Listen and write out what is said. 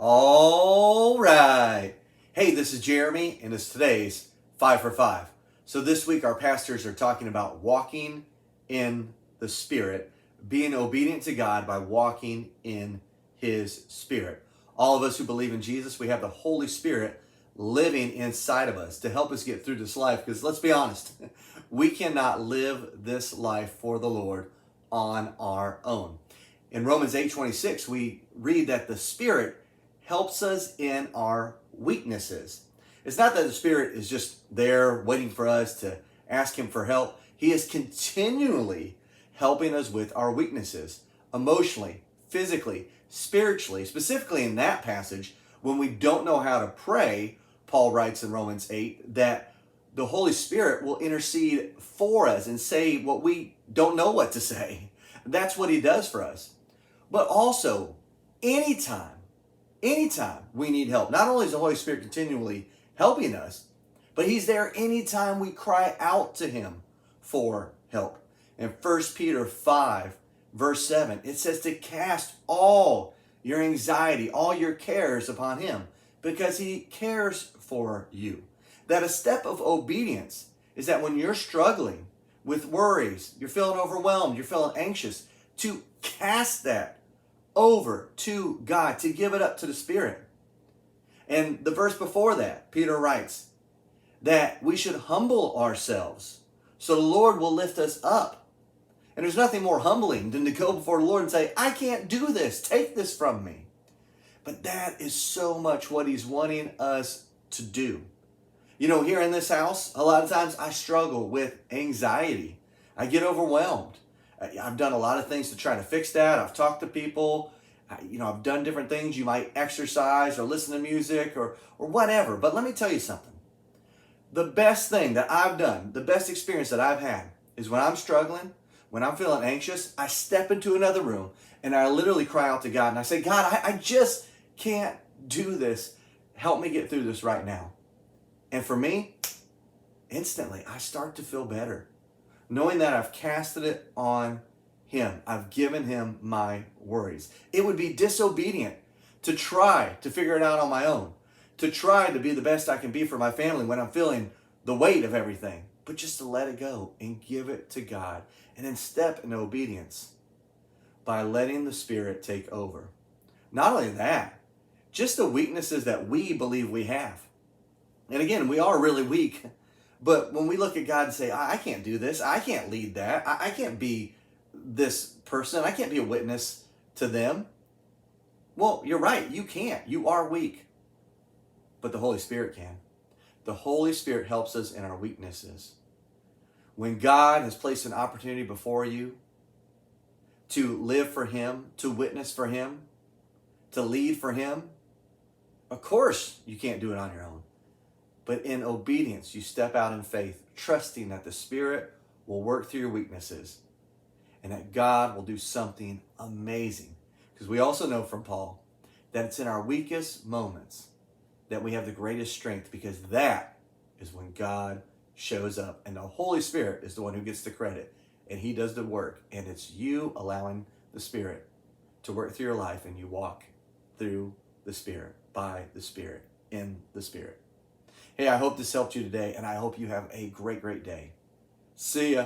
All right. Hey, this is Jeremy, and it's today's 5 for 5. So this week, our pastors are talking about walking in the Spirit, being obedient to God by walking in His Spirit. All of us who believe in Jesus, we have the Holy Spirit living inside of us to help us get through this life. Because let's be honest, we cannot live this life for the Lord on our own. In Romans 8:26, we read that the Spirit helps us in our weaknesses. It's not that the Spirit is just there waiting for us to ask Him for help. He is continually helping us with our weaknesses, emotionally, physically, spiritually. Specifically in that passage, when we don't know how to pray, Paul writes in Romans 8 that the Holy Spirit will intercede for us and say what we don't know what to say. That's what He does for us. But also, anytime we need help, not only is the Holy Spirit continually helping us, but He's there anytime we cry out to Him for help. In 1 Peter 5, verse 7, it says to cast all your anxiety, all your cares upon Him, because He cares for you. That a step of obedience is that when you're struggling with worries, you're feeling overwhelmed, you're feeling anxious, to cast that over to God, to give it up to the Spirit. And the verse before that, Peter writes that we should humble ourselves so the Lord will lift us up. And there's nothing more humbling than to go before the Lord and say, I can't do this, take this from me. But that is so much what He's wanting us to do. You know, here in this house, a lot of times I struggle with anxiety. I get overwhelmed. I've done a lot of things to try to fix that. I've talked to people. I've done different things. You might exercise or listen to music or whatever. But let me tell you something. The best thing that I've done, the best experience that I've had is when I'm struggling, when I'm feeling anxious, I step into another room and I literally cry out to God and I say, God, I just can't do this. Help me get through this right now. And for me, instantly, I start to feel better. Knowing that I've casted it on Him. I've given Him my worries. It would be disobedient to try to figure it out on my own, to try to be the best I can be for my family when I'm feeling the weight of everything, but just to let it go and give it to God and then step in obedience by letting the Spirit take over. Not only that, just the weaknesses that we believe we have. And again, we are really weak. But when we look at God and say, I can't do this, I can't lead that, I can't be this person, I can't be a witness to them. Well, you're right, you can't. You are weak. But the Holy Spirit can. The Holy Spirit helps us in our weaknesses. When God has placed an opportunity before you to live for Him, to witness for Him, to lead for Him, of course you can't do it on your own. But in obedience, you step out in faith, trusting that the Spirit will work through your weaknesses and that God will do something amazing. Because we also know from Paul that it's in our weakest moments that we have the greatest strength, because that is when God shows up. And the Holy Spirit is the one who gets the credit, and He does the work. And it's you allowing the Spirit to work through your life, and you walk through the Spirit, by the Spirit, in the Spirit. Hey, I hope this helped you today, and I hope you have a great, great day. See ya.